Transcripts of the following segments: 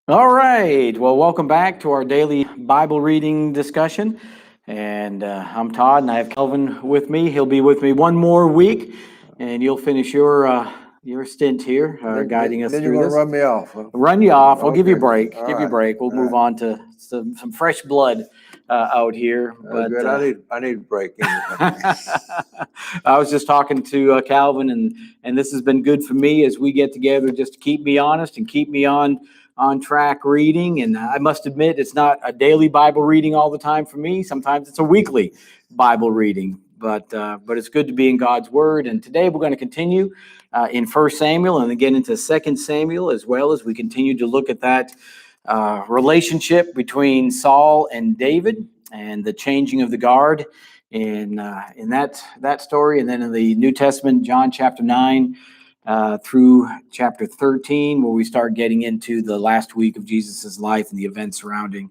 All right. Well, welcome back to our daily Bible reading discussion. And I'm Todd, and I have Kelvin with me. He'll be with me one more week, and you'll finish your stint here, guiding us Then you're through going to this. run me off. Huh? Run you off. We'll give you a Okay. break. All Give you a right. break. We'll All move right. on to some fresh blood out here. But Good. I need a break. I was just talking to Calvin, and this has been good for me as we get together, just to keep me honest and keep me on track reading. And I must admit, it's not a daily Bible reading all the time for me. Sometimes it's a weekly Bible reading, but it's good to be in God's Word. And today we're going to continue in 1 Samuel and then get into 2 Samuel, as well as we continue to look at that relationship between Saul and David and the changing of the guard in that story. And then in the New Testament, John chapter 9 through chapter 13, where we start getting into the last week of Jesus's life and the events surrounding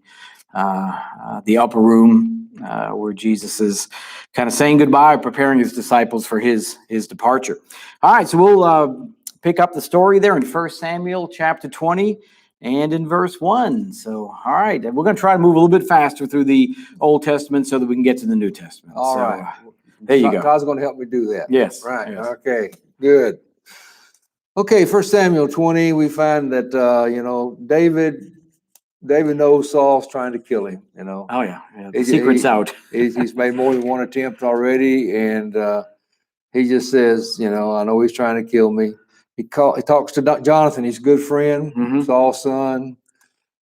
the upper room, where Jesus is kind of saying goodbye, preparing his disciples for his departure. All right, so we'll pick up the story there in 1 Samuel chapter 20 and in verse 1. So, all right, we're going to try to move a little bit faster through the Old Testament so that we can get to the New Testament. All right. There you go. Todd's going to help me do that. Yes. Right. Yes. Okay. Good. Okay. 1 Samuel 20, we find that, David knows Saul's trying to kill him, Oh, yeah. The secret's out. He's made more than one attempt already. And he just says, I know he's trying to kill me. He talks to Jonathan, his good friend, Saul's son.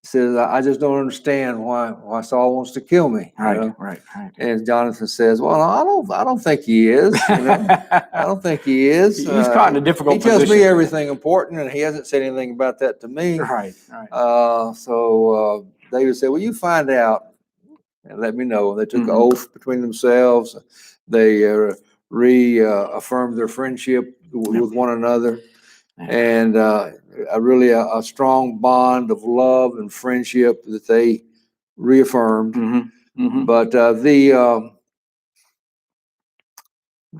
He says, I just don't understand why Saul wants to kill me. Right. And Jonathan says, well, I don't think he is. I don't think he is. He's caught in a difficult position. He tells me everything important, and he hasn't said anything about that to me. Right. So David said, well, you find out and let me know. They took an oath between themselves. They reaffirmed their friendship with one another. And a strong bond of love and friendship that they reaffirmed. But the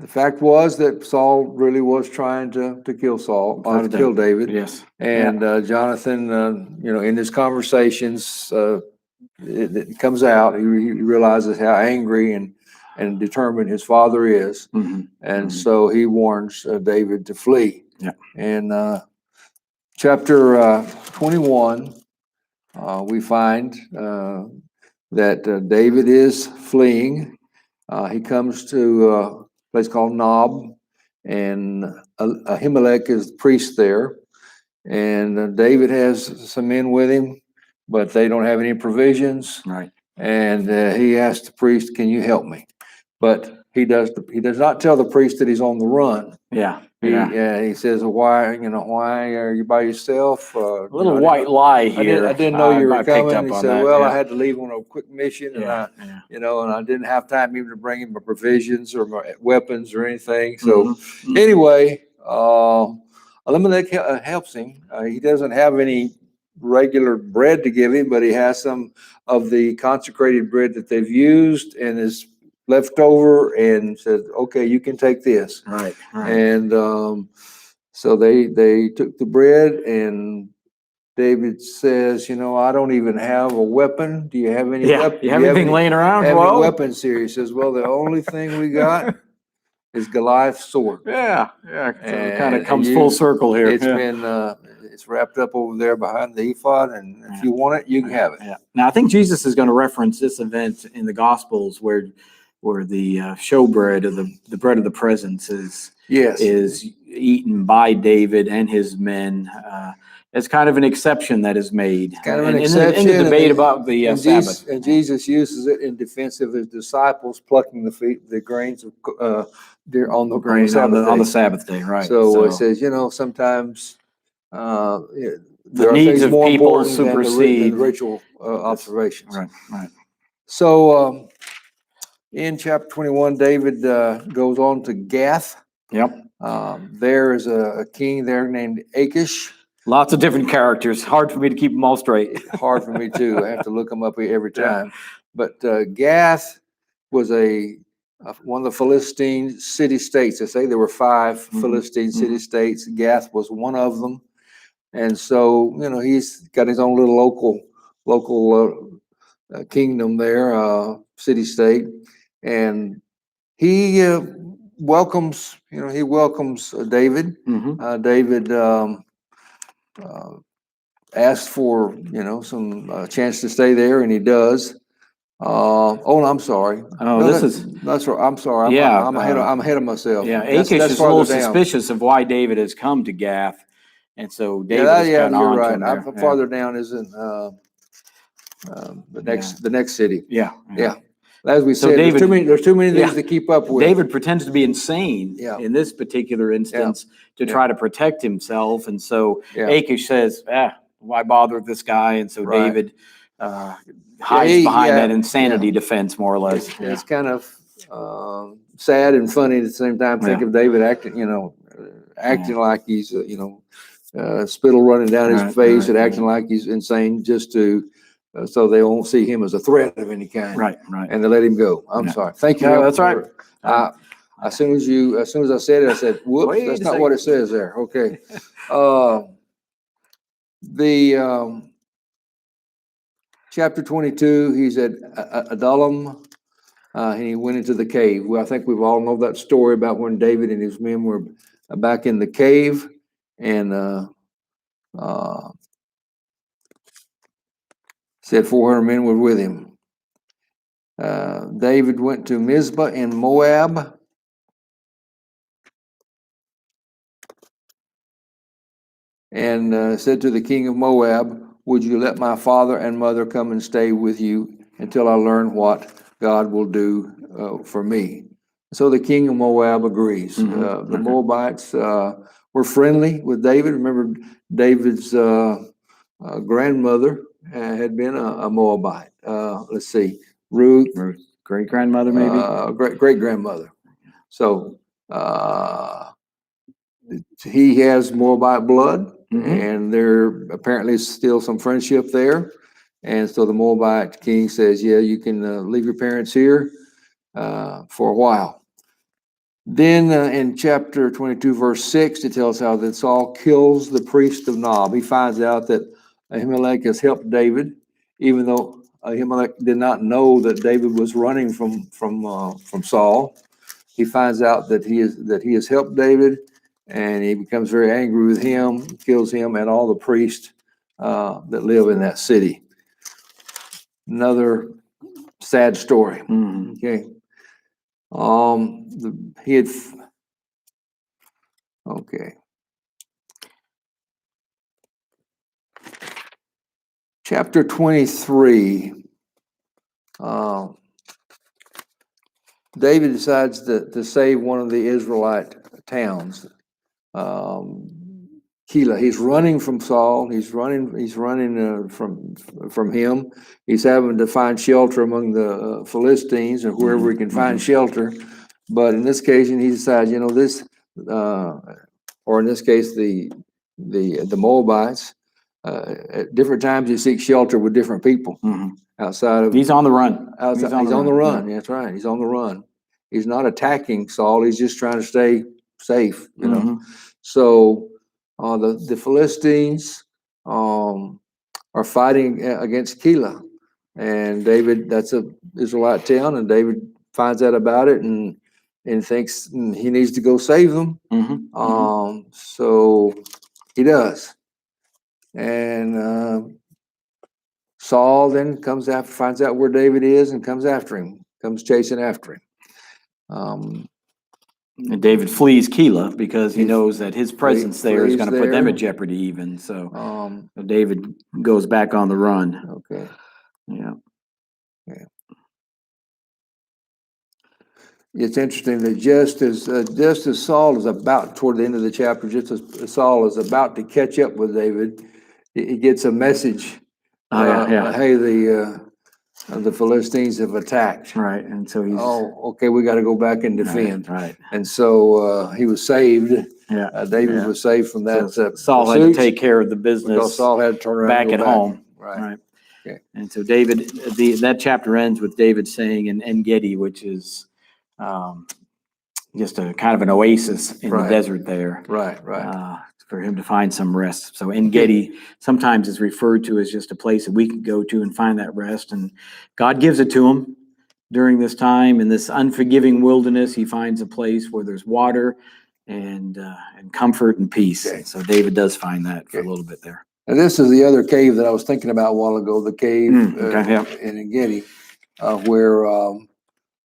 fact was that Saul really was trying to kill kill David. Yes. And Jonathan, in his conversations, it comes out. He realizes how angry and determined his father is, and so he warns David to flee. Yeah. And chapter 21, we find that David is fleeing. He comes to a place called Nob, and Ahimelech is the priest there. And David has some men with him, but they don't have any provisions. Right. And he asks the priest, "Can you help me?" But he does not tell the priest that he's on the run. Yeah. He says, why are you by yourself? A little white lie here. I didn't know you were coming. He said, well, yeah. I had to leave on a quick mission, and I didn't have time even to bring him my provisions or my weapons or anything. So anyway, Elimelech helps him. He doesn't have any regular bread to give him, but he has some of the consecrated bread that they've used and is left over, and said, okay, you can take this. Right. And so they took the bread, and David says, I don't even have a weapon. Do you have any weapons? You have anything laying around? Have any weapons here? He says, well, the only thing we got is Goliath's sword. Yeah. So it kind of comes full circle here. It's been it's wrapped up over there behind the ephod, and if you want it, you can have it. Yeah. Now I think Jesus is going to reference this event in the Gospels where the showbread, or the bread of the presence, is eaten by David and his men. It's kind of an exception that is made. Kind of an exception in the debate about the Sabbath. And Jesus uses it in defense of his disciples plucking the grains of on the Sabbath day, right? So it says, sometimes the needs of people supersede the ritual observations. Right. So in chapter 21, David goes on to Gath. Yep. There is a king there named Achish. Lots of different characters. Hard for me to keep them all straight. Hard for me too. I have to look them up every time. But Gath was one of the Philistine city states. They say there were 5 Philistine city states. Gath was one of them. And so, he's got his own little local kingdom there, city state, and he welcomes David. David asked for some chance to stay there, and he does. Oh, I'm sorry. Oh, No, this is that's right. I'm sorry. Yeah, I'm ahead of myself. yeah. That's Achish is a farther little down. suspicious of why David has come to Gath, and so David is Yeah, kind of you're on to right. him there. Yeah. Farther down isn't the next city. Yeah. Yeah. As we So said, David- there's too many things Yeah. to keep up with. David pretends to be insane Yeah. in this particular instance to Yeah. try to protect himself, and so Yeah. Achish says, why bother with this guy? And so Right. David hides behind that yeah. insanity defense, more or less. It's kind of sad and funny at the same time. Think of David acting like he's, spittle running down his face and acting like he's insane just to, so they won't see him as a threat of any kind. Right. And they let him go. I'm sorry. Thank you. No, that's right. As soon as I said it, I said, whoops, Wait that's a not what it says there. Okay. Chapter 22, he's at Adullam. And he went into the cave. Well, I think we've all know that story about when David and his men were back in the cave, and said 400 men were with him. David went to Mizpah in Moab. And said to the king of Moab, would you let my father and mother come and stay with you until I learn what God will do for me? So the king of Moab agrees. The Moabites were friendly with David. Remember, David's grandmother had been a Moabite. Let's see, Ruth, great grandmother, maybe great grandmother. So he has Moabite blood, and there apparently is still some friendship there. And so the Moabite king says, yeah, you can leave your parents here for a while. Then in chapter 22, verse 6, it tells how that Saul kills the priest of Nob. He finds out that Ahimelech has helped David, even though Ahimelech did not know that David was running from Saul. He finds out that he has helped David, and he becomes very angry with him, kills him and all the priests that live in that city. Another sad story. Okay. Chapter 23. David decides to save one of the Israelite towns, Keilah. He's running from Saul. He's running from him. He's having to find shelter among the Philistines or wherever he can find shelter. But in this occasion, he decides, or in this case, the Moabites. At different times, he seeks shelter with different people outside of. He's on the run. He's on the run. That's right. He's on the run. He's not attacking Saul. He's just trying to stay safe. So the Philistines are fighting against Keilah, and David. That's a Israelite town, and David finds out about it and thinks he needs to go save them. So he does. And Saul then finds out where David is and comes after him, comes chasing after him. And David flees Keilah because he knows that his presence there is going to put them at jeopardy even. So David goes back on the run. Okay. Yeah. It's interesting that just as Saul is about, toward the end of the chapter, just as Saul is about to catch up with David, he gets a message. Hey, the Philistines have attacked. Right, and so he's. Oh, okay, we got to go back and defend. Right. And so he was saved. Yeah. David was saved from that. So Saul had to take care of the business. Because Saul had to turn around back and go at home. Right. Okay. And so David, that chapter ends with David saying in En-Gedi, which is just a kind of an oasis in the desert there. Right. for him to find some rest. So En Gedi sometimes is referred to as just a place that we can go to and find that rest. And God gives it to him during this time in this unforgiving wilderness. He finds a place where there's water and comfort and peace. Okay. So David does find that for a Okay. little bit there. And this is the other cave that I was thinking about a while ago, the cave Okay, yeah. in En-Gedi, where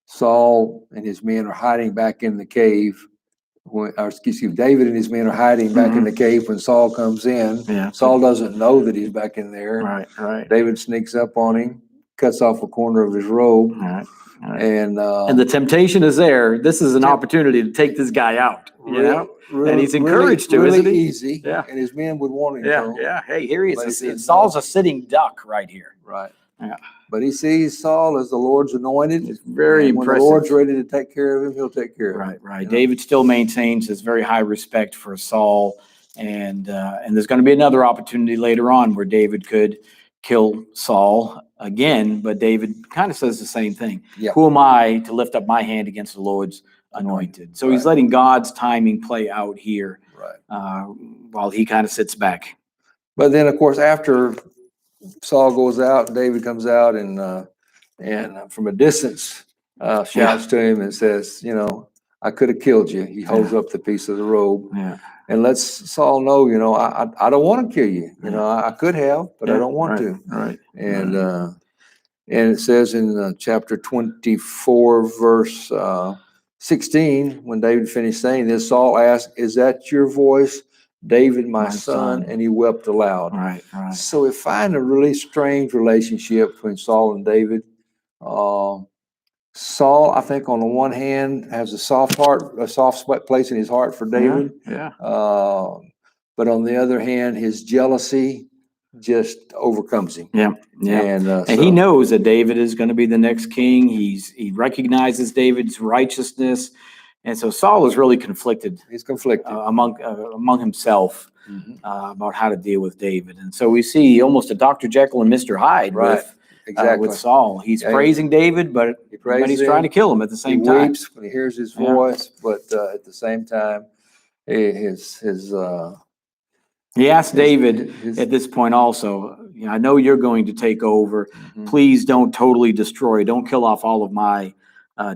Saul and his men are hiding back in the cave. David and his men are hiding back in the cave when Saul comes in. Yeah. Saul doesn't know that he's back in there. Right. David sneaks up on him, cuts off a corner of his robe, Right. and the temptation is there. This is an opportunity to take this guy out, you know? And he's encouraged to, isn't he? Easy. Yeah. And his men would want him to. Yeah. Hey, here he But he is. said Saul's no. a sitting duck right here. Right. Yeah. But he sees Saul as the Lord's anointed. It's very and when impressive. the Lord's ready to take care of him, he'll take care of him. Right. You know? David still maintains his very high respect for Saul, and there's going to be another opportunity later on where David could kill Saul again, but David kind of says the same thing. Yeah. Who am I to lift up my hand against the Lord's anointed? So he's Right. letting God's timing play out here Right. while he kind of sits back. But then, of course, after Saul goes out, David comes out and from a distance shouts to him and says, "You know, I could have killed you." He holds up the piece of the robe Yeah. and lets Saul know, you know, I don't want to kill you. You know, I could have, but I don't want to. Right. And it says in chapter 24, verse 16, when David finished saying this, Saul asked, "Is that your voice, David, my son?" And he wept aloud. Right. So we find a really strange relationship between Saul and David. Saul, I think, on the one hand, has a soft spot place in his heart for David. Yeah. But on the other hand, his jealousy just overcomes him. Yeah. And He knows that David is going to be the next king. He recognizes David's righteousness. And so Saul is really conflicted he's conflicted among himself Mhm. About how to deal with David. And so we see almost a Dr. Jekyll and Mr. Hyde Right. Exactly. with Saul. He's Yeah, praising David, but he's trying to kill him at the He same time. weeps when he hears his Yeah. voice, but at the same time, his He asked David his- at this point also, I know you're going to take over. Mhm. Please don't totally destroy, don't kill off all of my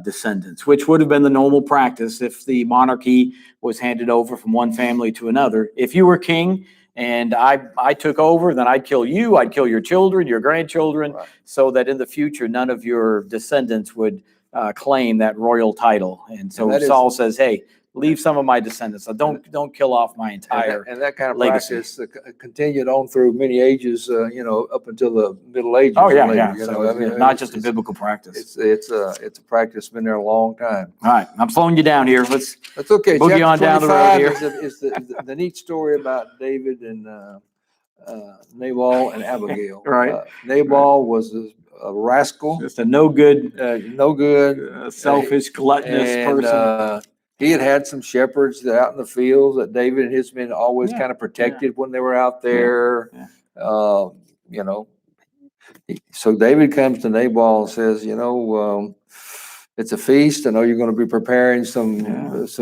descendants, which would have been the normal practice if the monarchy was handed over from one family to another. If you were king and I took over, then I'd kill you, I'd kill your children, your grandchildren, Right. so that in the future, none of your descendants would claim that royal title. And so that is- Saul says, hey, leave some of my descendants. So don't kill off my entire and that kind of legacy. practice continued on through many ages, up until the Middle Ages. Oh, yeah, later, yeah. you So know, I mean, it's not just a it's- biblical practice. It's a practice been there a long time. All right, I'm slowing you down here. Let's That's okay. Boogie Chapter on down the road 25 here. is the neat story about David and Nabal and Abigail. Right. Nabal was a rascal, just a no good, no good, selfish, gluttonous and person. he had some shepherds that out in the fields that David and his men always Yeah, kind of protected when they were out there. yeah. So David comes to Nabal and says, it's a feast. I know you're going to be preparing some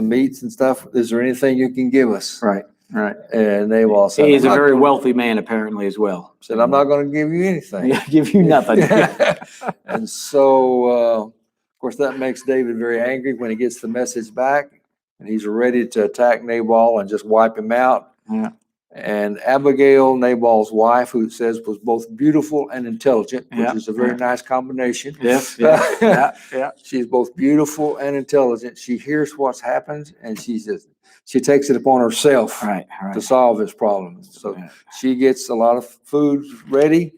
meats and stuff. Is there anything you can give us? Right. And Nabal said, He's a "I'm not very gonna-" wealthy man apparently as well. said, "I'm not going to give you anything." Yeah, give you nothing. And so, of course, that makes David very angry when he gets the message back, and he's ready to attack Nabal and just wipe him out. Yeah. And Abigail, Nabal's wife, who it says was both beautiful and intelligent, which Yeah, is a very yeah. nice combination. Yes. Yeah. She's both beautiful and intelligent. She hears what's happened, and she takes it upon herself Right. to solve his problem. So Yeah. she gets a lot of food ready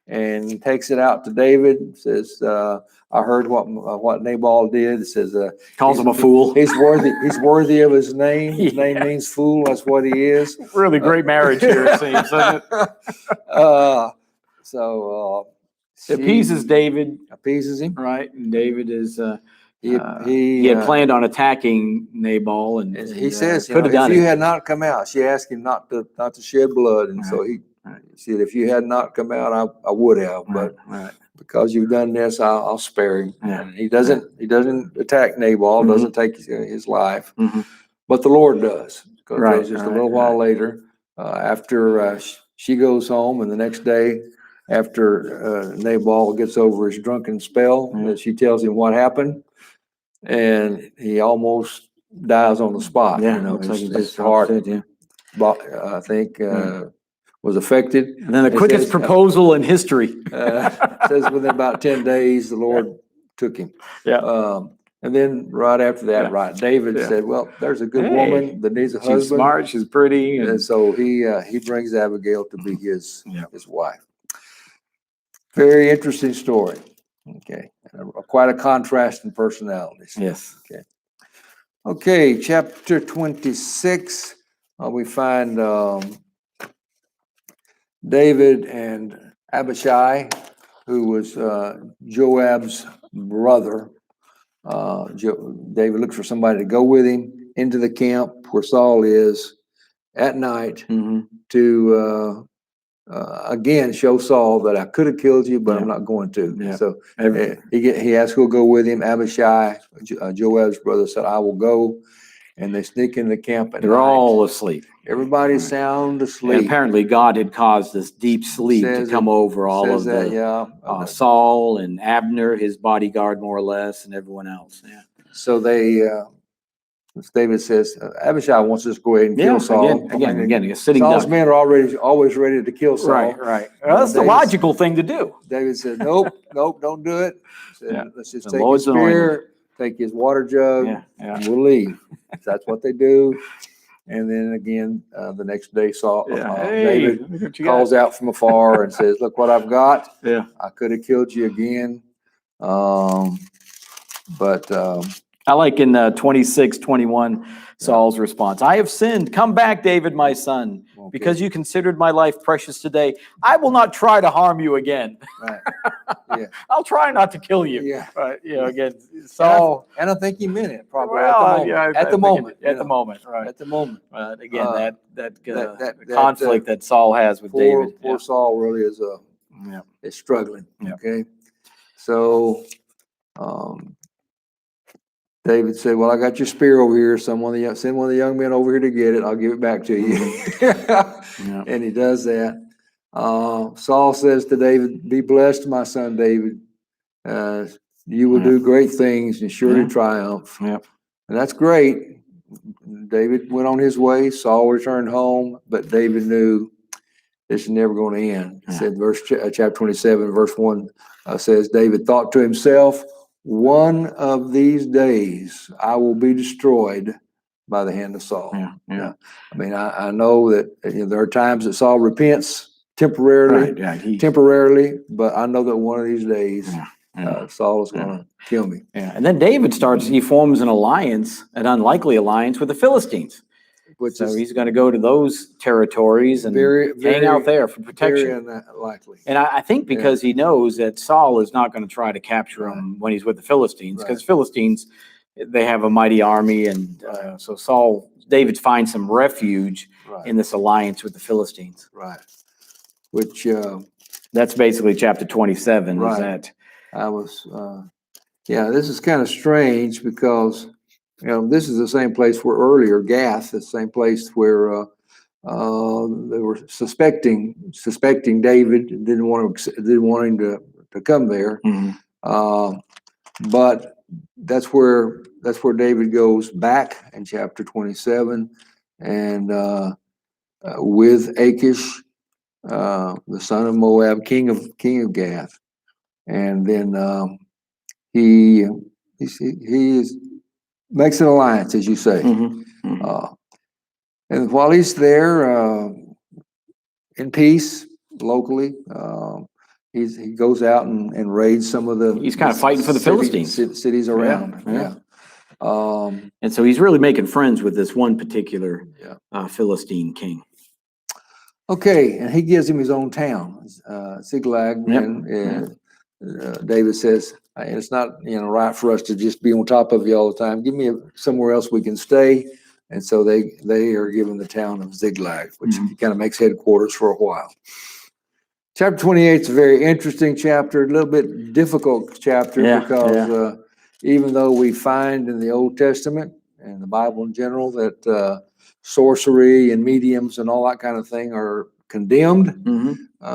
and takes it out to David. Says, "I heard what Nabal did." It says, Calls him a fool. He's worthy of his name. His name Yeah. means fool. That's what he is." Really great marriage here, it seems, doesn't it? So It appeases David, appeases him. right? And David is He he had planned on attacking Nabal, and he says, could have done if you it. had not come out, she asked him not to shed blood, and so he Right. said, if you had not come out, I would have, but Right. because you've done this, I'll spare him. Yeah. And he doesn't attack Nabal, Mhm. doesn't take his life, Mhm. but the Lord does. because Right, just a right, little while later, after she goes home, and the next day, after Nabal gets over his drunken spell, she tells him what happened, and he almost dies on the spot. Yeah, You know, looks like he his just heart, drops dead, I think, was affected. And then the It quickest says, proposal in history. says within about 10 days, the Lord took him. Yeah. And then right after that, Yeah. right, David Yeah. said, well, there's a good Hey, woman that needs a husband. She's smart, she's pretty. And so he brings Abigail to be his wife. Very interesting story. Okay. Quite a contrast in personalities. Yes. Okay. Okay, chapter 26, we find David and Abishai, who was Joab's brother. David looks for somebody to go with him into the camp where Saul is at night to again show Saul that I could have killed you, but I'm not going to. Yeah. So he asks who'll go with him. Abishai, Joab's brother, said, I will go. And they sneak in the camp at They're night. all asleep. Everybody's sound asleep. And apparently God had caused this deep sleep to come over all of the Saul and Abner, his bodyguard, more or less, and everyone else. Yeah. So David says, Abishai wants us to go ahead and kill Saul. Again, sitting Saul's down. men are always ready to kill Saul. Right. Well, that's the logical thing to do. David said, nope, don't do it. Said, let's just take Lord's his spear, take his water jug, and we'll leave. That's what they do. And then again, the next day, David calls out from afar and says, look what I've got. Yeah. I could have killed you again. But I like in 26:21, Saul's response. I have sinned. Come back, David, my son, because you considered my life precious today. I will not try to harm you again. Right. Yeah. I'll try not to kill you. Yeah. But, again, Saul. And I think he meant it probably At the moment. Right. At the moment. But again, that conflict that Saul has with David. Poor Saul really is struggling. Yeah. Okay. So, David said, well, I got your spear over here. Send one of the young men over here to get it. I'll give it back to you. And he does that. Saul says to David, be blessed, my son David. You will do great things and surely triumph. And that's great. David went on his way. Saul returned home, but David knew this is never going to end. It said chapter 27, verse 1 says, David thought to himself, one of these days I will be destroyed by the hand of Saul. I mean, I know that there are times that Saul repents temporarily, but I know that one of these days Saul is going to kill me. And then David he forms an alliance, an unlikely alliance with the Philistines. So he's going to go to those territories and hang out there for protection. Very unlikely. And I think because he knows that Saul is not going to try to capture him when he's with the Philistines, because Philistines, they have a mighty army. And so David finds some refuge in this alliance with the Philistines. Right. Which, that's basically chapter 27. Is that? This is kind of strange because, this is the same place where earlier Gath, the same place where they were suspecting David, didn't want him to come there. But that's where David goes back in chapter 27, and with Achish, the son of Moab, king of Gath, and then he makes an alliance, as you say. And while he's there in peace locally, he goes out and raids some of the. He's kind of fighting for the Philistines cities around. And so he's really making friends with this one particular Philistine king. Okay, and he gives him his own town, Ziklag, and David says, it's not right for us to just be on top of you all the time. Give me somewhere else we can stay. And so they are given the town of Ziklag, which kind of makes headquarters for a while. Chapter 28 is a very interesting chapter, a little bit difficult chapter because even though we find in the Old Testament and the Bible in general that sorcery and mediums and all that kind of thing are condemned.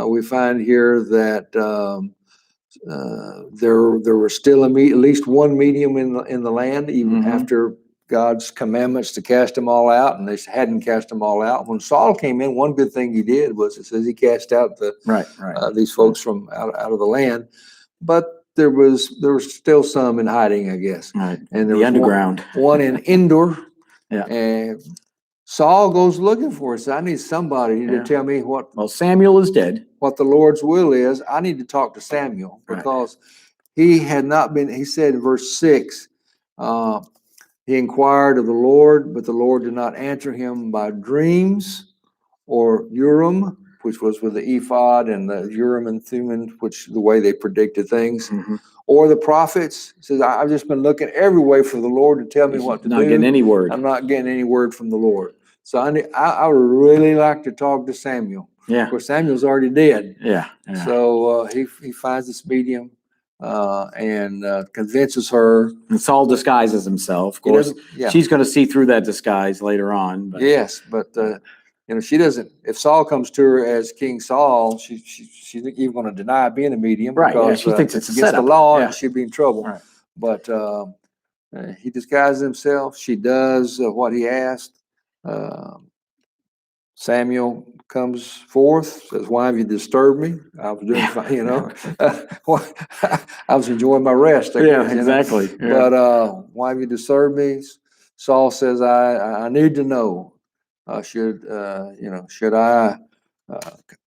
We find here that there was still at least one medium in the land, even after God's commandments to cast them all out, and they hadn't cast them all out. When Saul came in, one good thing he did was, it says he cast out these folks from out of the land, but there was still some in hiding, I guess. Right. And there The was underground. one in Endor. Yeah. And Saul goes looking for us. I need somebody to tell me Well, Samuel is dead. what the Lord's will is. I need to talk to Samuel, because he had not been, he said in verse 6, he inquired of the Lord, but the Lord did not answer him by dreams or Urim, which was with the ephod, and the Urim and Thummim, which the way they predicted things, or the prophets. He says, I've just been looking every way for the Lord to tell me what to do. Not getting any word. I'm not getting any word from the Lord. So I would really like to talk to Samuel. Yeah. Of course, Samuel's already dead. Yeah. So he finds this medium and convinces her. And Saul disguises himself. Of course, she's going to see through that disguise later on. But. Yes, but she doesn't. If Saul comes to her as King Saul, she's even going to deny being a medium, Right? because She thinks it's against the law, and she'd be in trouble. Right. But he disguises himself. She does what he asked. Samuel comes forth, says, "Why have you disturbed me? I was doing fine, I was enjoying my rest." Exactly. But why have you disturbed me? Saul says, "I need to know. Should I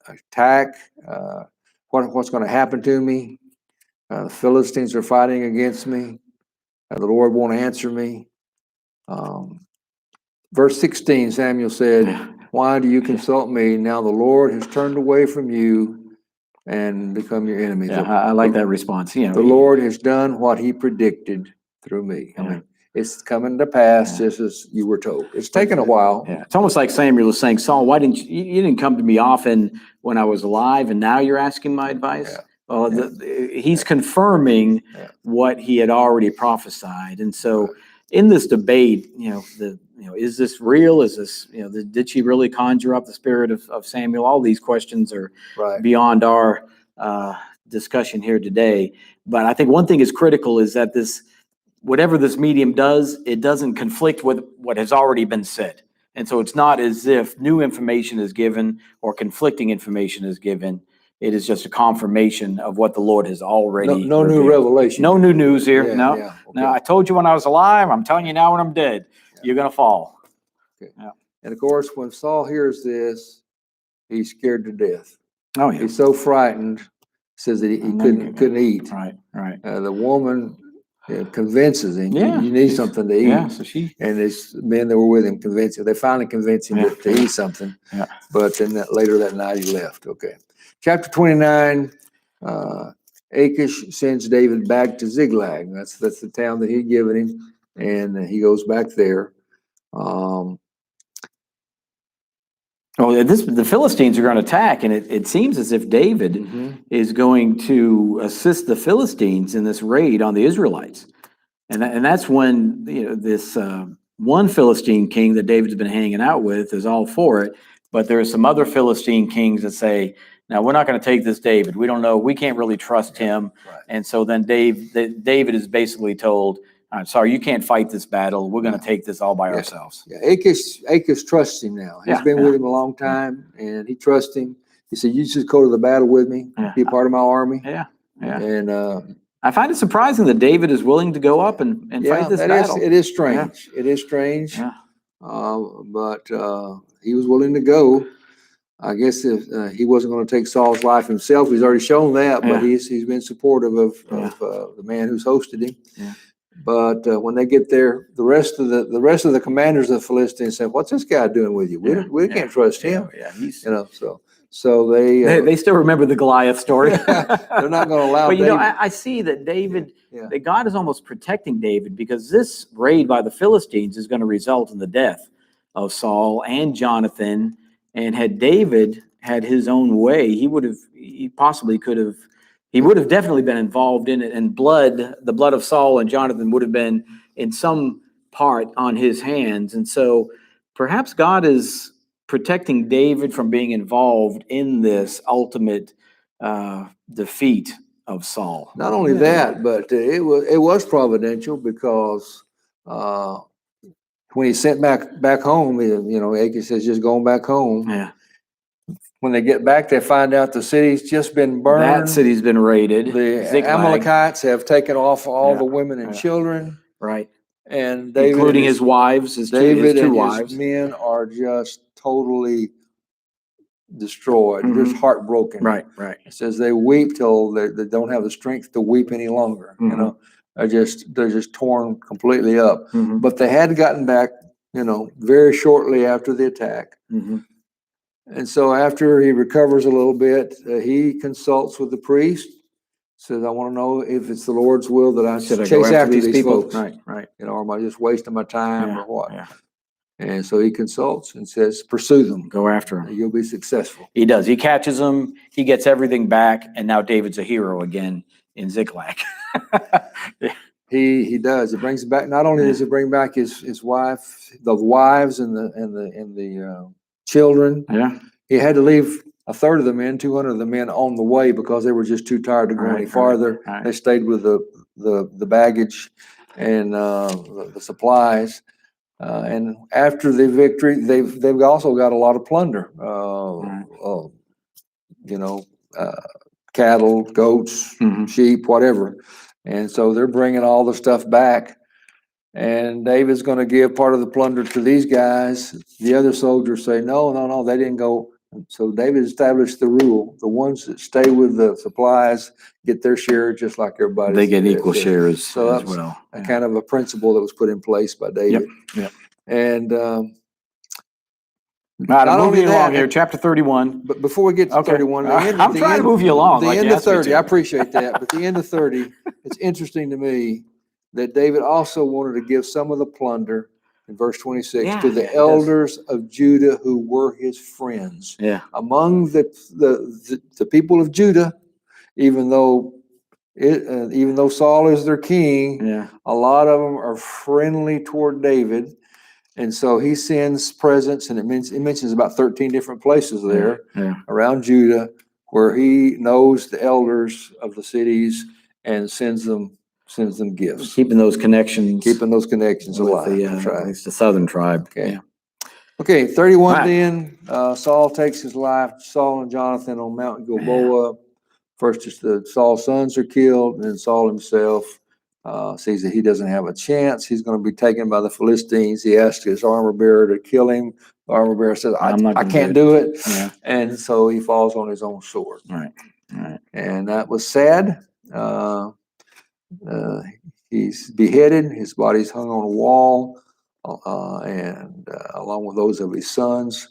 attack? What's going to happen to me? The Philistines are fighting against me. The Lord won't answer me." Verse 16, Samuel said, "Why do you consult me? Now the Lord has turned away from you and become your enemy." Yeah, I like that response. The Lord has done what he predicted through me. I mean, it's coming to pass just as you were told. It's taken a while. Yeah, it's almost like Samuel was saying, "Saul, why didn't you didn't come to me often when I was alive, and now you're asking my advice?" Well, he's confirming what he had already prophesied, and so in this debate, is this real? Is this, did she really conjure up the spirit of Samuel? All these questions are beyond our discussion here today. But I think one thing is critical is that whatever this medium does, it doesn't conflict with what has already been said. And so it's not as if new information is given or conflicting information is given. It is just a confirmation of what the Lord has already No new revelation. No new news here. Yeah, No. yeah, okay. No, I told you when I was alive. I'm telling you now when I'm dead. You're going to fall. Okay. Yeah. And of course, when Saul hears this, he's scared to death. Oh, yeah. He's so frightened, says that he couldn't eat. Right. The woman convinces him, you need something to eat. Yeah, so and his men that were with him convinced him. They finally convinced him to eat something. Yeah. But then later that night he left. Okay. Chapter 29, Achish sends David back to Ziklag. That's the town that he'd given him, and he goes back there. The Philistines are going to attack, and it seems as if David is going to assist the Philistines in this raid on the Israelites, and that's when this one Philistine king that David's been hanging out with is all for it, but there are some other Philistine kings that say, "Now we're not going to take this David. We don't know. We can't really trust him." Right. And so then David is basically told, "I'm sorry, you can't fight this battle. We're going to take this all by ourselves." Yeah, Achish trusts him now. He's been with him a long time, and he trusts him. He said, "You just go to the battle with me, be a part of my army." Yeah. And I find it surprising that David is willing to go up and fight this battle. It is strange. Yeah. It is strange. Yeah. But he was willing to go. I guess if he wasn't going to take Saul's life himself, he's already shown that. But he's been supportive of the man who's hosted him. Yeah. But when they get there, the rest of the commanders of the Philistines said, "What's this guy doing with you? We can't trust him." Yeah, so they still remember the Goliath story. They're not going to allow. But I see that David, that God is almost protecting David, because this raid by the Philistines is going to result in the death of Saul and Jonathan. And had David had his own way, he would have definitely been involved in it. And the blood of Saul and Jonathan would have been in some part on his hands. And so perhaps God is protecting David from being involved in this ultimate defeat of Saul. Not only that, but it was providential because when he sent back home, Achan says, just going back home. Yeah. When they get back, they find out the city's just been burned. That city's been raided. The Ziklag. Amalekites have taken off all Yeah. the women and children. Right. And David including and his wives, his David two and wives. his men are just totally destroyed, Mhm. just heartbroken. Right. It says they weep till they don't have the strength to weep any longer. Mhm. They're just torn completely up. Mhm. But they had gotten back, very shortly after the attack. Mhm. And so after he recovers a little bit, he consults with the priest. Says, I want to know if it's the Lord's will that I Should I chase go after these people? folks. Right. Or am I just wasting my time Yeah, or what? yeah. And so he consults and says, pursue them. Go after him. You'll be successful. He does. He catches them. He gets everything back, and now David's a hero again in Ziklag. He does. It brings back. Not only does it bring back his wife, the wives, and the children. Yeah. He had to leave a third of the men, 200 of the men, on the way because they were just too tired to go any farther. Right. They stayed with the baggage and the supplies. And after the victory, they've also got a lot of plunder. Cattle, goats, Mhm. sheep, whatever. And so they're bringing all the stuff back. And David's going to give part of the plunder to these guys. The other soldiers say, no, they didn't go. So David established the rule: the ones that stay with the supplies get their share, just like everybody. They get equal shares So as that's well. a kind of a principle that was put in place by David. Yep. And Not only moving along that, here, chapter 31. but before we get to Okay. 31, I'm trying to move you along The like end you of asked me 30, to. I appreciate that. But the end of 30, it's interesting to me that David also wanted to give some of the plunder in verse 26 to the he does. elders of Judah who were his friends. Yeah. Among the people of Judah, even though Saul is their king, Yeah. a lot of them are friendly toward David. And so he sends presents, and it mentions about 13 different places there around Judah where he knows the elders of the cities and sends them gifts. Keeping those connections. Alive. With That's right. at least the southern tribe. Okay. Yeah. Okay, 31 Right. then, Saul takes his life, Saul and Jonathan on Mount Gilboa. First, just Saul's sons are killed, and then Saul himself sees that he doesn't have a chance. He's going to be taken by the Philistines. He asks his armor bearer to kill him. The armor bearer says, I can't do it. Yeah. And so he falls on his own sword. Right. And that was sad. He's beheaded. His body's hung on a wall, and along with those of his sons.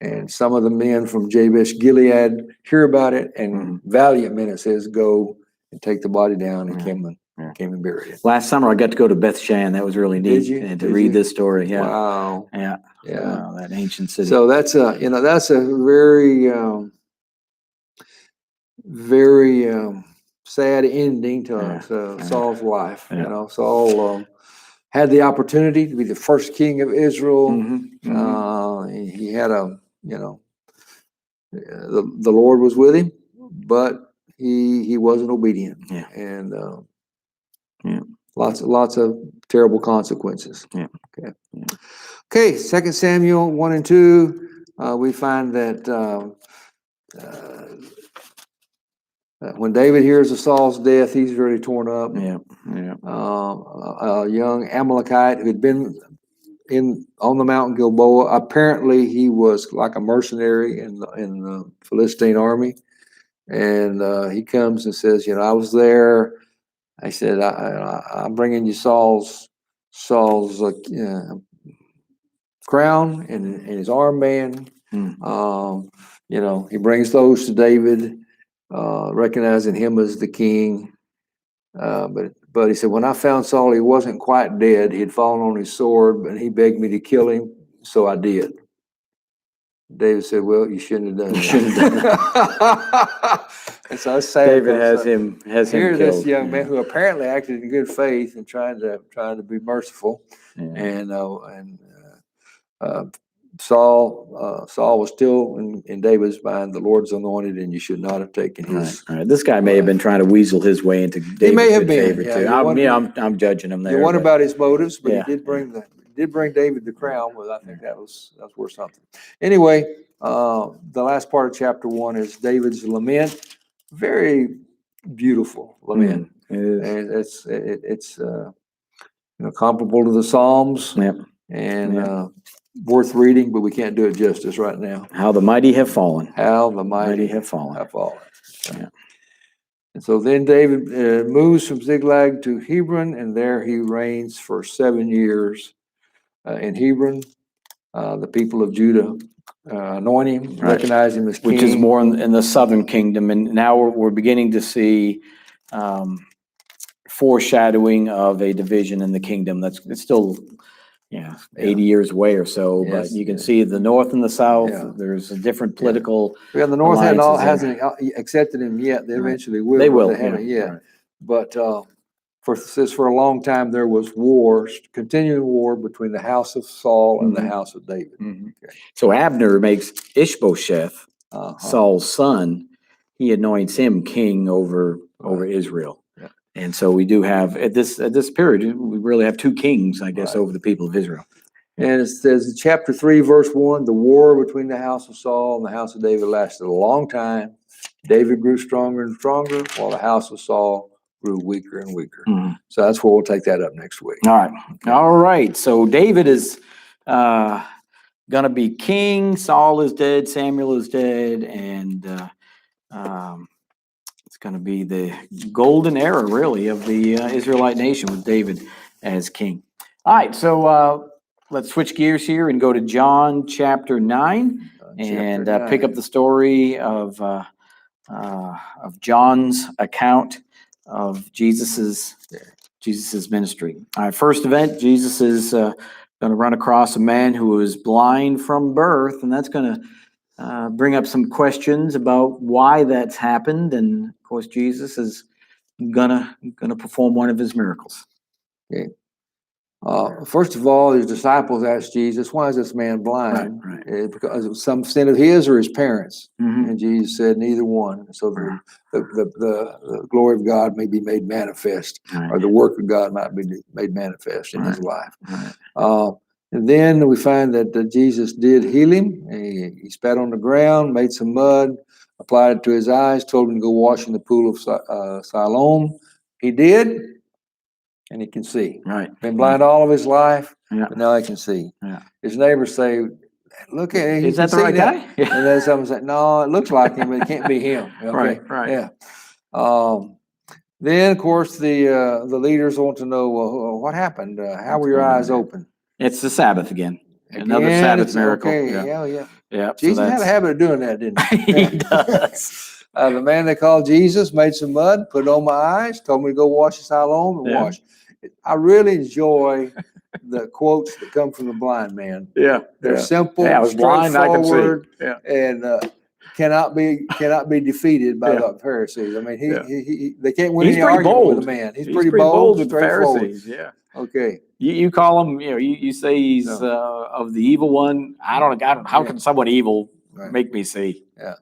And some of the men from Jabesh Gilead hear about it, and valiant men, it says, go and take the body down and came and buried it. Last summer, I got to go to Beth Shan. That was really neat. Did you? And to read this story. Yeah. Wow. Yeah. Yeah. Wow, that ancient city. So that's a very, very sad ending to Saul's life. Yeah. Saul had the opportunity to be the first king of Israel. He had the Lord was with him, but he wasn't obedient. Yeah. And lots of terrible consequences. Yeah. Okay. Okay. 2 Samuel 1 and 2. We find that when David hears of Saul's death, he's really torn up. Yeah. A young Amalekite who'd been on the Mount Gilboa. Apparently, he was like a mercenary in the Philistine army, and he comes and says, I was there. I said, I'm bringing you Saul's crown and his armband. He brings those to David, recognizing him as the king. But he said, when I found Saul, he wasn't quite dead. He had fallen on his sword, but he begged me to kill him, so I did. David said, well, you shouldn't have done that. And so it's sad. David has him Here, killed. this young man who apparently acted in good faith and trying to be merciful, and Saul was still in David's mind, the Lord's anointed, and you should not have taken Right, his. right. This guy may have been trying to weasel his way into David's may have good been, favor yeah. too. You I'm, wonder- yeah, I'm judging him there. You wonder but- about his motives, but Yeah, he did bring David the crown. Well, I think that was worth something. Anyway, the last part of chapter 1 is David's lament. Very beautiful lament, It is. and it's comparable to the Psalms, Yep. and Yep. worth reading, but we can't do it justice right now. How the mighty have fallen. How the mighty have fallen. have fallen. Yeah. And so then David moves from Ziklag to Hebron, and there he reigns for 7 years in Hebron. The people of Judah anoint him, Right. recognize him as king. Which is more in the southern kingdom, and now we're beginning to see foreshadowing of a division in the kingdom. It's still 80 years away or so, but Yes, you can yes. see the north and the south. Yeah. There's a different political. Yeah, the North alliances hasn't accepted him yet. They Right. eventually will. They but will. They haven't yeah, yet. right. But for a long time there was wars, continuing war between the house of Saul and the Mhm. house of David. Mhm. Okay. So Abner makes Ishbosheth, Uh-huh. Saul's son. He anoints him king over Right. Israel. Yeah. And so we do have at this period, we really have two kings, I guess, Right. over the people of Israel. And it says in chapter 3, verse 1, the war between the house of Saul and the house of David lasted a long time. David grew stronger and stronger, while the house of Saul grew weaker and weaker. Mhm. So that's where we'll take that up next week. All right. All right. So David is going to be king. Saul is dead. Samuel is dead. And it's going to be the golden era, really, of the Israelite nation with David as king. All right. So let's switch gears here and go to John chapter 9 and Chapter pick 9. up the story of John's account of Jesus's ministry. All right, first event, Jesus is going to run across a man who was blind from birth, and that's going to bring up some questions about why that's happened. And of course, Jesus is gonna perform one of his miracles. Okay. First of all, his disciples asked Jesus, "Why is this man blind? Right. Because of some sin of his or his parents?" Mhm. And Jesus said, "Neither one. So Right. the glory of God may be made manifest, Right. or the work of God might be made manifest in his life." Right. And then we find that Jesus did heal him. He spat on the ground, made some mud, applied it to his eyes, told him to go wash in the pool of Siloam. He did, and he can see. Right. Been blind all of his life, Yeah. but now he can see. Yeah. His neighbors say, "Look at him. Is that the right guy? And then someone said, "No, it looks like him, but it can't be him." Okay? Right. Yeah. Then, of course, the leaders want to know, well, what happened? How were your eyes open? It's the Sabbath again. Another Again, Sabbath it's miracle. Okay. Yeah. Yeah. Yeah. Jesus had a habit of doing that, didn't he? He does. The man they called Jesus made some mud, put it on my eyes, told me to go wash the Siloam and Yeah. wash. I really enjoy the quotes that come from the blind man. Yeah. They're simple, Yeah, I was blind. I can see. straightforward, Yeah. and cannot be defeated by Yeah. the Pharisees. I mean, Yeah. they can't win He's any pretty argument with bold. a man. He's He's pretty bold, with the straightforward. Pharisees. Yeah. Okay. You call him, you say he's of the evil one. I don't know. How can someone evil Right. make me see? Yeah.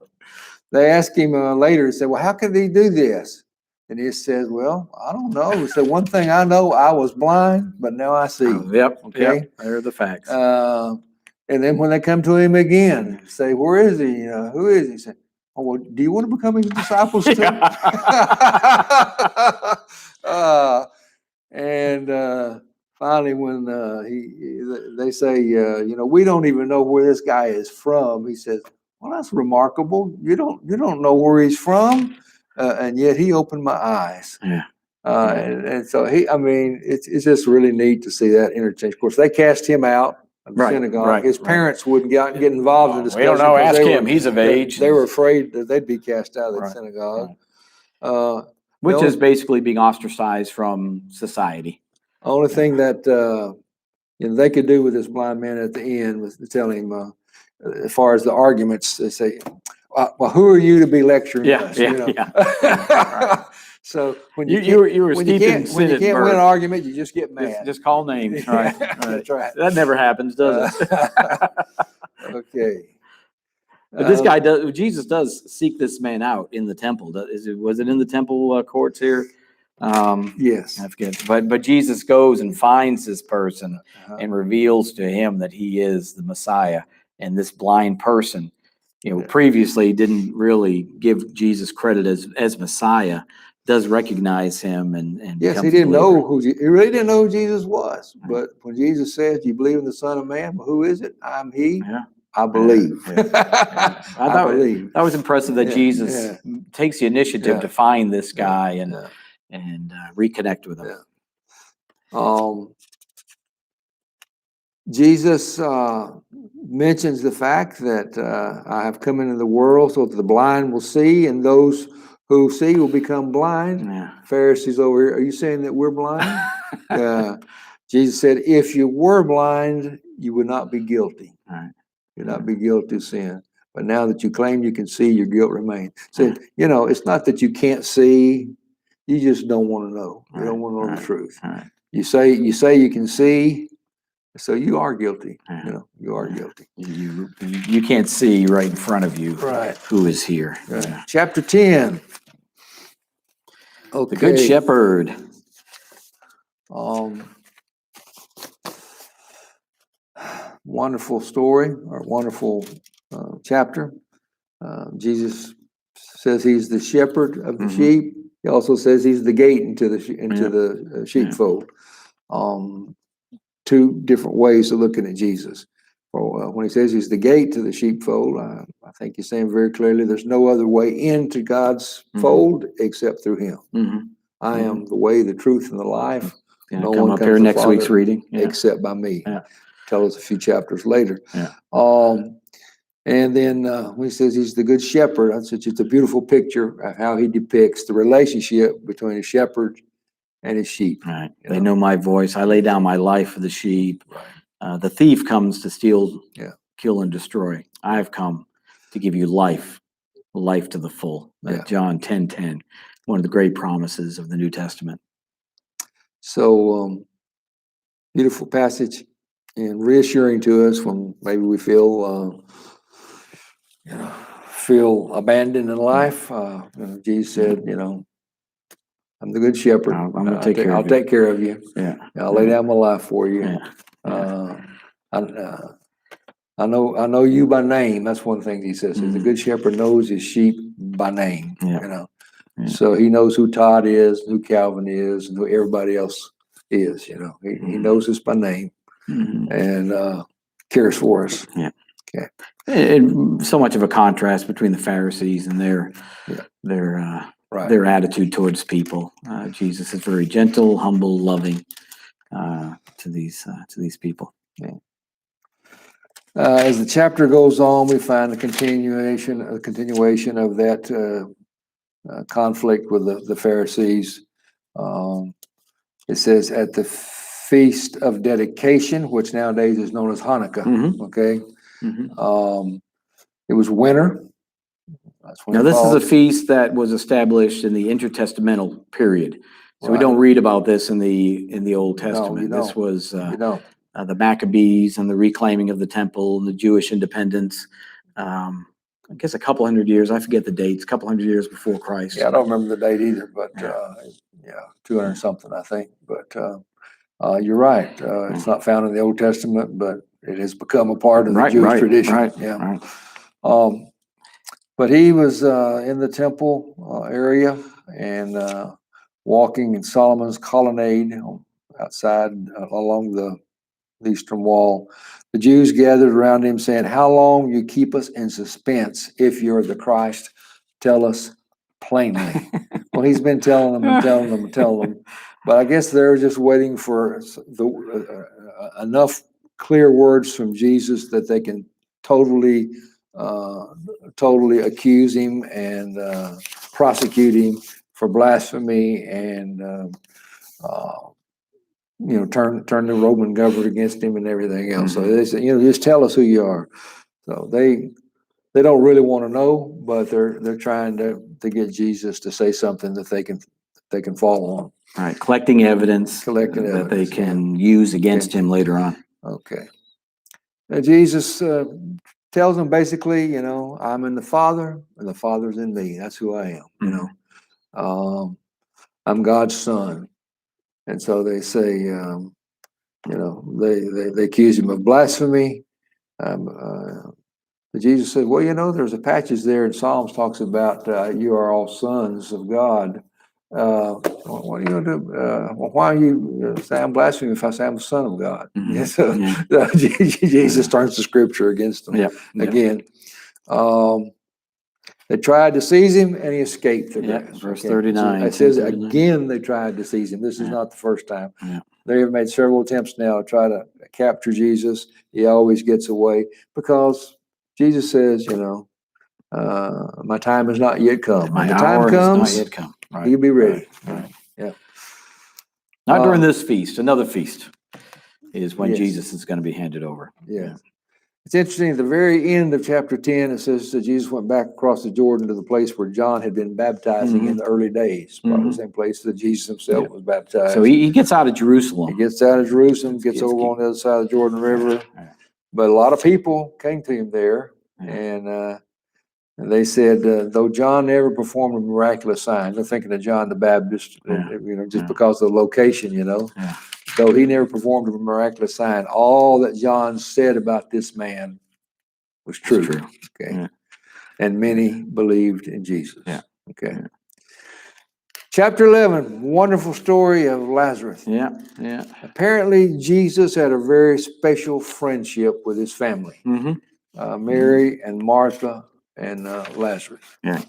They asked him later and said, "Well, how could he do this?" And he says, "Well, I don't know." He said, "One thing I know, I was blind, but now I see." Yep. Okay. Yep. There are the facts. And then when they come to him again, say, "Where is he? Who is he?" He said, "Oh, well, do you want to become his disciples too?" And finally, when they say, "We don't even know where this guy is from," he says, "Well, that's remarkable. You don't know where he's from, and yet he opened my eyes." Yeah. And so it's just really neat to see that interchange. Of course, they cast him out of the synagogue. His parents wouldn't get involved in We discussion. don't know. 'Cause Ask they him. were- He's of age. They were afraid that they'd be cast out of the Right, synagogue. Which No. is basically being ostracized from society. Only thing that they could do with this blind man at the end was to tell him, as far as the arguments, they say, well, who are you to be lecturing Yeah, us? yeah, You know? yeah. So when You were when you steeped in can't, sin at win an birth. argument, you just get mad. Just call names, right? Yeah, Right. that's right. That never happens, does it? Okay. But this guy does. Jesus does seek this man out in the temple. Was it in the temple courts here? Yes. I forget. But Jesus goes and finds this person Uh-huh. and reveals to him that he is the Messiah. And this blind person, Yeah. previously didn't really give Jesus credit as Messiah, does recognize him and Yes, becomes he a didn't believer. know he really didn't know who Jesus was. But when Jesus said, "You believe in the Son of Man," well, who is it? I'm He. Yeah. I believe. Yeah. I I thought believe. that was impressive that Yeah, Jesus yeah. takes the initiative Yeah. to find this Yeah, guy yeah. and reconnect with him. Yeah. Jesus mentions the fact that I have come into the world so that the blind will see, and those who see will become blind. Yeah. Pharisees over here, are you saying that we're blind? Jesus said, if you were blind, you would not be guilty. Right. You'd not be guilty of sin. But now that you claim you can see, your guilt remains. So, it's not that you can't see, you just don't want to know. You don't want to know the truth. Right. You say you can see, so you are guilty. Yeah. You are guilty. You can't see right in front of you Right. who is here. Right. Yeah. Chapter 10. Okay. The Good Shepherd. Wonderful story or wonderful chapter. Jesus says he's the shepherd of the sheep. He also says he's the gate into the sheepfold. Two different ways of looking at Jesus. When he says he's the gate to the sheepfold, I think he's saying very clearly there's no other way into God's fold except through him. I am the way, the truth, and the life. No come up here next week's reading. Except by me. Yeah. Tell us a few chapters later. Yeah. And then when he says he's the good shepherd, that's just a beautiful picture of how he depicts the relationship between a shepherd and his sheep. Right. They know my voice. I lay down my life for the sheep. Right. The thief comes to steal, kill, and destroy. I have come to give you life to the full. John 10:10, one of the great promises of the New Testament. So beautiful passage and reassuring to us when maybe we feel abandoned in life. Jesus said, I'm the good shepherd. I'm going to take care of you. I'll take care of you. Yeah. I'll lay down my life for you. Yeah. I know you by name. That's one thing he says. The good shepherd knows his sheep by name. Yeah. So he knows who Todd is, who Calvin is, and who everybody else is. He knows us by name and cares for us. Yeah. Okay. And so much of a contrast between the Pharisees and their attitude towards people. Jesus is very gentle, humble, loving to these people. Yeah. As the chapter goes on, we find a continuation of that conflict with the Pharisees. It says at the Feast of Dedication, which nowadays is known as Hanukkah. Okay. It was winter. Now, this is a feast that was established in the intertestamental period. So we don't read about this in the Old Testament. This was the Maccabees and the reclaiming of the temple and the Jewish independence. I guess a couple hundred years, I forget the dates, a couple hundred years before Christ. Yeah, I don't remember the date either, but 200 something, I think. But you're right. It's not found in the Old Testament, but it has become a part of the Jewish tradition. Right. But he was in the temple area and walking in Solomon's colonnade outside along the eastern wall. The Jews gathered around him saying, how long you keep us in suspense? If you're the Christ, tell us plainly. Well, he's been telling them. But I guess they're just waiting for enough clear words from Jesus that they can totally accuse him and prosecute him for blasphemy and turn the Roman government against him and everything else. So they said, just tell us who you are. So they they don't really want to know, but they're trying to get Jesus to say something that they can fall on. All right, collecting evidence Collecting that they evidence, yeah. can use against him later on. Okay. Now Jesus tells them basically, you know, I'm in the Father and the Father's in me. That's who I am. You know, I'm God's son. And so they say, you know, they accuse him of blasphemy. But Jesus said, well, you know, there's a passage there in Psalms talks about you are all sons of God. What are you going to do? Well, why are you say I'm blaspheming if I say I'm the son of God? Yeah, so Jesus turns the scripture against them again. They tried to seize him and he escaped their grasp. Verse 39. It says again they tried to seize him. This is not the first time. They have made several attempts now to try to capture Jesus. He always gets away because Jesus says, you know, my time has not yet come. My when the hour time comes, has not yet come. Right. He'll be ready. Right. Yeah. Not during this feast. Another feast is when yes. Jesus is going to be handed over. Yeah. It's interesting, at the very end of chapter 10, it says that Jesus went back across the Jordan to the place where John had been baptizing in the early days, probably the same place that Jesus himself was baptized. So he gets out of Jerusalem. He gets out of Jerusalem, gets over on the other side of the Jordan River. But a lot of people came to him there, and they said, though John never performed a miraculous sign, they're thinking of John the Baptist, you know, just because of the location, you know. Though he never performed a miraculous sign, all that John said about this man was true. Okay. And many believed in Jesus. Okay. Chapter 11, wonderful story of Lazarus. Apparently, Jesus had a very special friendship with his family, Mary and Martha and Lazarus. And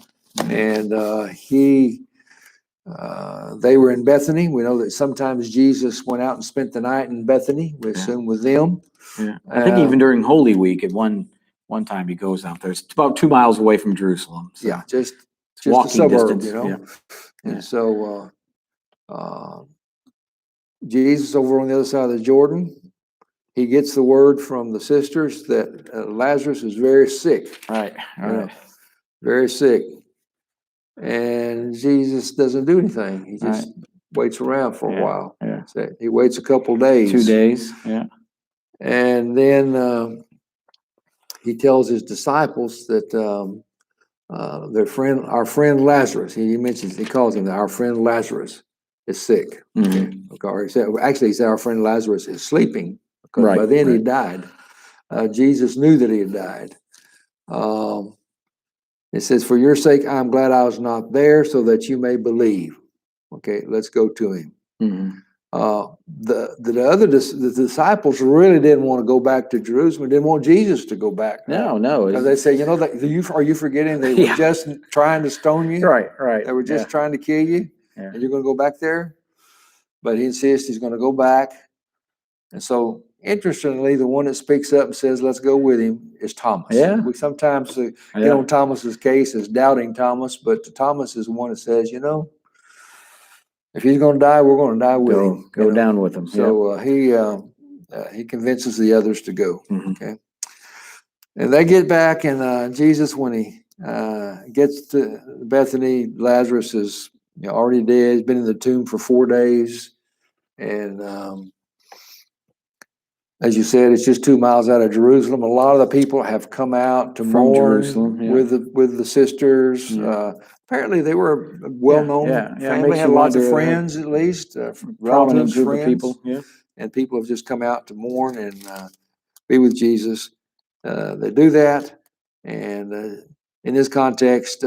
they were in Bethany. We know that sometimes Jesus went out and spent the night in Bethany. We assume with them. I think even during Holy Week, at one time he goes out there. It's about 2 miles away from Jerusalem. So just walking a suburb, distance, you know. And so Jesus over on the other side of the Jordan, he gets the word from the sisters that Lazarus is very sick. Very sick. And Jesus doesn't do anything. He just waits around for a while. So he waits a couple days. 2 days. And then he tells his disciples that our friend Lazarus, he calls him our friend Lazarus is sick. Actually, he said our friend Lazarus is sleeping because by then he died. Jesus knew that he had died. It says, for your sake, I'm glad I was not there so that you may believe. Okay, let's go to him. The disciples really didn't want to go back to Jerusalem, didn't want Jesus to go back. No. Because they say, you know, are you forgetting they were just trying to stone you? Right. They were just trying to kill you, and you're going to go back there? But he insists he's going to go back. And so, interestingly, the one that speaks up and says, let's go with him is Thomas. We sometimes get on Thomas's case as doubting Thomas, but Thomas is the one that says, you know, if he's going to die, we're going to die with him. Go down with him. So he convinces the others to go. Okay. And they get back, and Jesus, when he gets to Bethany, Lazarus is already dead. He's been in the tomb for 4 days. And as you said, it's just 2 miles out of Jerusalem. A lot of the people have come out to mourn with the sisters. Apparently, they were a well-known family. Had lots of friends, at least relatives, friends, people. And people have just come out to mourn and be with Jesus. They do that, and in this context,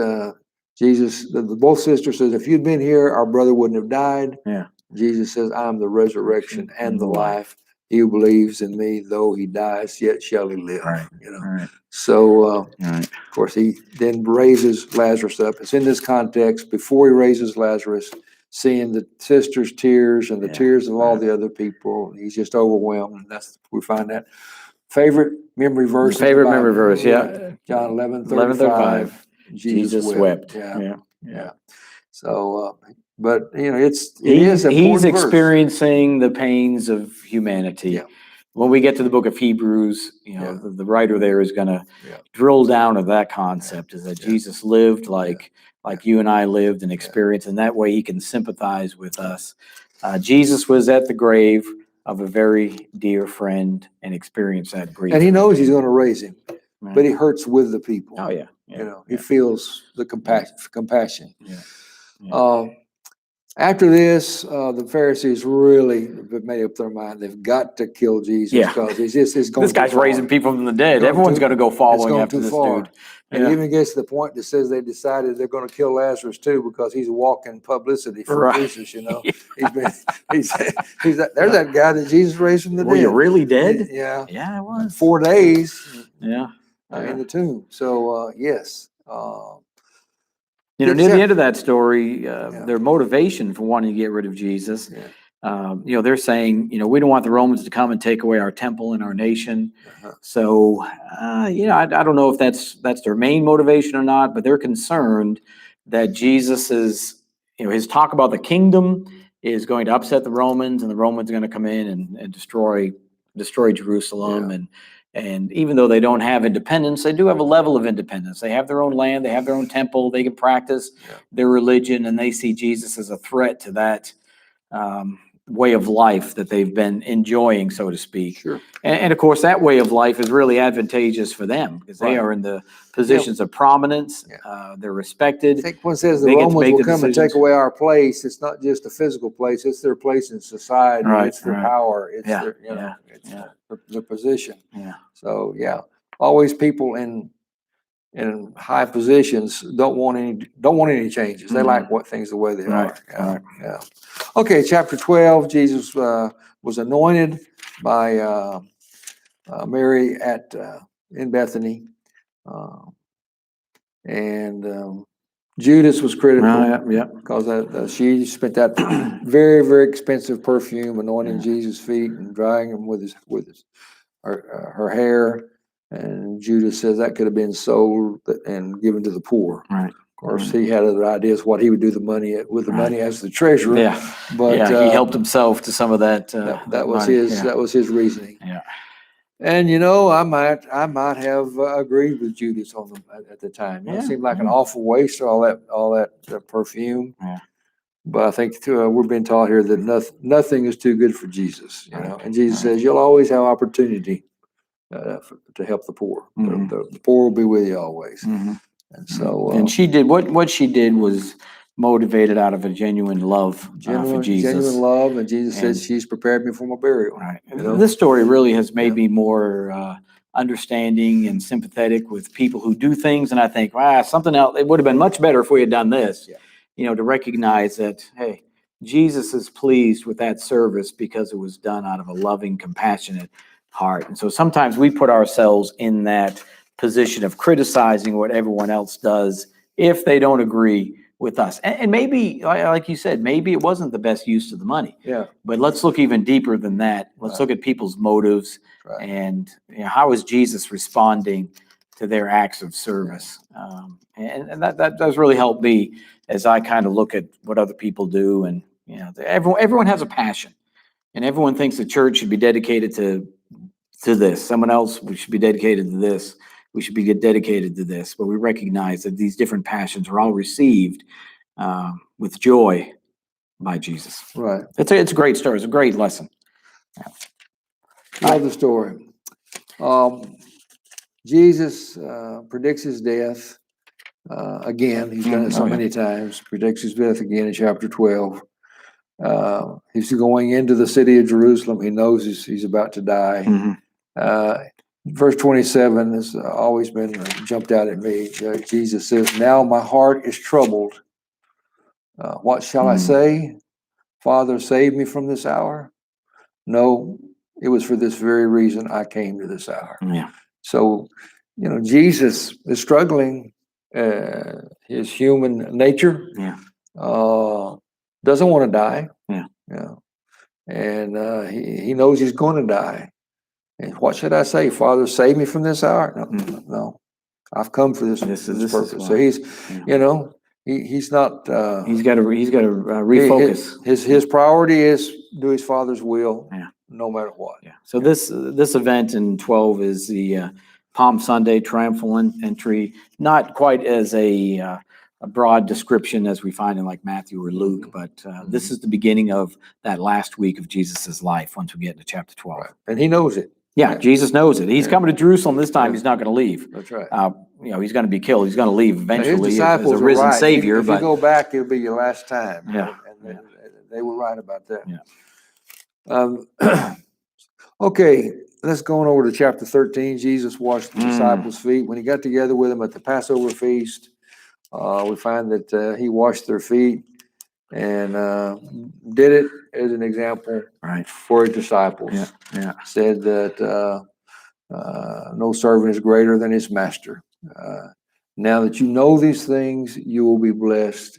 Jesus, both sisters says, "If you'd been here, our brother wouldn't have died." Jesus says, "I'm the resurrection and the life. He who believes in me, though he dies, yet shall he live." So, of course, he then raises Lazarus up. It's in this context, before he raises Lazarus, seeing the sisters' tears and the tears of all the other people, he's just overwhelmed, and that's we find that. Favorite memory verse? Favorite memory verse, John 11:35. Jesus wept. So, but it is a he's verse. experiencing the pains of humanity. when we get to the book of Hebrews, Yeah. the writer there is going to Yeah. drill down to that concept is that Jesus lived like you and I lived and experienced, and that way he can sympathize with us. Jesus was at the grave of a very dear friend and experienced that grief. And he knows he's going to raise him, Right. but he hurts with the people. Oh yeah. He feels the compassion. Yeah. After this, the Pharisees really made up their mind. They've got to kill Jesus because he's going. This guy's raising people from the dead. Everyone's going to go following after this dude. And it even gets to the point that says they decided they're going to kill Lazarus too because he's walking publicity for Jesus. There's that guy that Jesus raised from the dead. Were you really dead? Yeah. Yeah, it was. 4 days. Yeah. In the tomb. So yes. Near the end of that story, their motivation for wanting to get rid of Jesus, they're saying, we don't want the Romans to come and take away our temple and our nation. So, I don't know if that's their main motivation or not, but they're concerned that Jesus is, his talk about the kingdom is going to upset the Romans, and the Romans are going to come in and destroy Jerusalem. And even though they don't have independence, they do have a level of independence. They have their own land, they have their own temple, they can practice their religion, and they see Jesus as a threat to that way of life that they've been enjoying, so to speak. Sure. And of course, that way of life is really advantageous for them because they are in the positions of prominence. They're respected. I think one says the Romans will come and take away our place. It's not just a physical place; it's their place in society. It's their power. It's their position. Yeah. So always people in high positions don't want any changes. They like things the way they are. Yeah. Okay, chapter 12. Jesus was anointed by Mary in Bethany, and Judas was critical because she spent that very, very expensive perfume anointing Jesus' feet and drying them with her hair. And Judas says that could have been sold and given to the poor. Right. Of course, he had other ideas what he would do with the money as the treasurer. But he helped himself to some of that. That was his reasoning. Yeah. And I might have agreed with Judas at the time. It seemed like an awful waste of all that perfume. Yeah. But I think we're being taught here that nothing is too good for Jesus. And Jesus says you'll always have opportunity to help the poor. The poor will be with you always. And so, and she did what she did was motivated out of a genuine love for Jesus. Genuine love, and Jesus says she's prepared me for my burial. Right. This story really has made me more understanding and sympathetic with people who do things, and I think, something else. It would have been much better if we had done this. To recognize that, hey, Jesus is pleased with that service because it was done out of a loving, compassionate heart. And so sometimes we put ourselves in that position of criticizing what everyone else does if they don't agree with us. And maybe, like you said, maybe it wasn't the best use of the money. Yeah. But let's look even deeper than that. Let's look at people's motives and how is Jesus responding to their acts of service. And that does really help me as I kind of look at what other people do. And everyone has a passion, and everyone thinks the church should be dedicated to this. Someone else, we should be dedicated to this. We should be dedicated to this. But we recognize that these different passions are all received with joy by Jesus. Right. It's a great story. It's a great lesson. Love the story. Jesus predicts his death again. He's done it so many times. Predicts his death again in chapter 12. He's going into the city of Jerusalem. He knows he's about to die. Verse 27 has always been jumped out at me. Jesus says, "Now my heart is troubled. What shall I say? Father, save me from this hour? No, it was for this very reason I came to this hour." Yeah. So, Jesus is struggling. His human nature doesn't want to die. And he knows he's going to die. And what should I say? Father, save me from this hour? No. I've come for this purpose. So he's, he's not. He's got to refocus. His priority is do his Father's will. no matter what. Yeah. So this event in 12 is the Palm Sunday triumphal entry, not quite as a broad description as we find in like Matthew or Luke, but this is the beginning of that last week of Jesus's life once we get into chapter 12. Right. And he knows it. Yeah, Jesus knows it. He's Yeah. coming to Jerusalem this time. Yeah. He's not going to leave. That's right. He's going to be killed. He's going to leave Now, his eventually as disciples a are risen right. Savior. If you go back, it'll be your last time. Yeah. And they were right about that. Yeah. Okay, let's go on over to chapter 13. Jesus washed the Mm. disciples' feet. When he got together with them at the Passover feast, we find that he washed their feet and did it as an example Right. for his disciples. Yeah. Yeah. Said that no servant is greater than his master. Now that you know these things, you will be blessed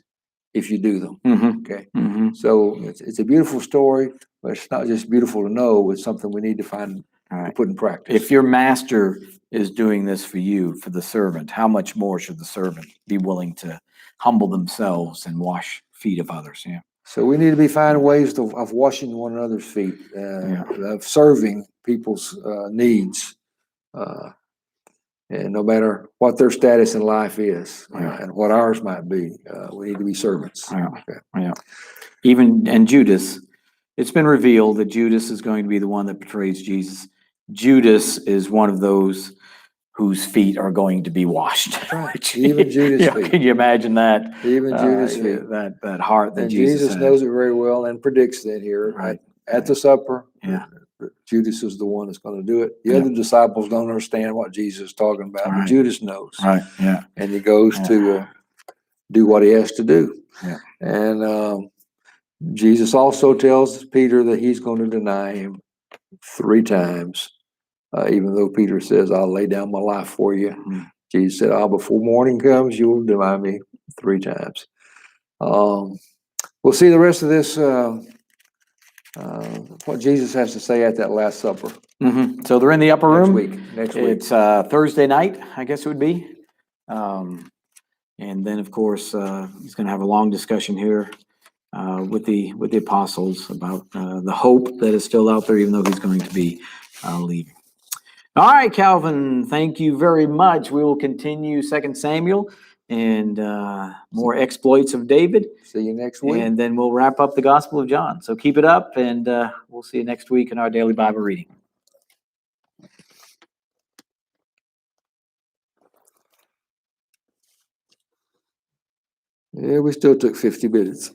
if you do them. Mm-hmm. Okay. Mm-hmm. So it's a beautiful story, but it's not just beautiful to know. It's something we need to find All to right. put in practice. If your master is doing this for you, for the servant, how much more should the servant be willing to humble themselves and wash feet of others? Yeah. So we need to be finding ways of washing one another's feet, of serving people's needs, and no matter what their status in life is and what ours might be, we need to be servants. Yeah. Okay. Yeah. And Judas, it's been revealed that Judas is going to be the one that betrays Jesus. Judas is one of those whose feet are going to be washed. Right. Even Judas' feet. Can you imagine that? Even Judas' feet. That heart that And Jesus Jesus had. knows it very well and predicts that here Right. at the supper. Yeah. Judas is the one that's going to do it. The Yeah. other disciples don't understand what Jesus is talking about, but Right. Judas knows. Right. Yeah. And he goes to do what he has to do. Yeah. And Jesus also tells Peter that he's going to deny him 3 times, even though Peter says, I'll lay down my life for you. Mhm. Jesus said, before morning comes, you will deny me 3 times. We'll see the rest of this, what Jesus has to say at that Last Supper. Mm-hmm. So they're in the upper room. Next week. It's Thursday night, I guess it would be. And then, of course, he's going to have a long discussion here with the apostles about the hope that is still out there, even though he's going to be leaving. All right, Calvin, thank you very much. We will continue 2 Samuel and more exploits of David. See you next week. And then we'll wrap up the Gospel of John. So keep it up, and we'll see you next week in our daily Bible reading. Yeah, we still took 50 minutes.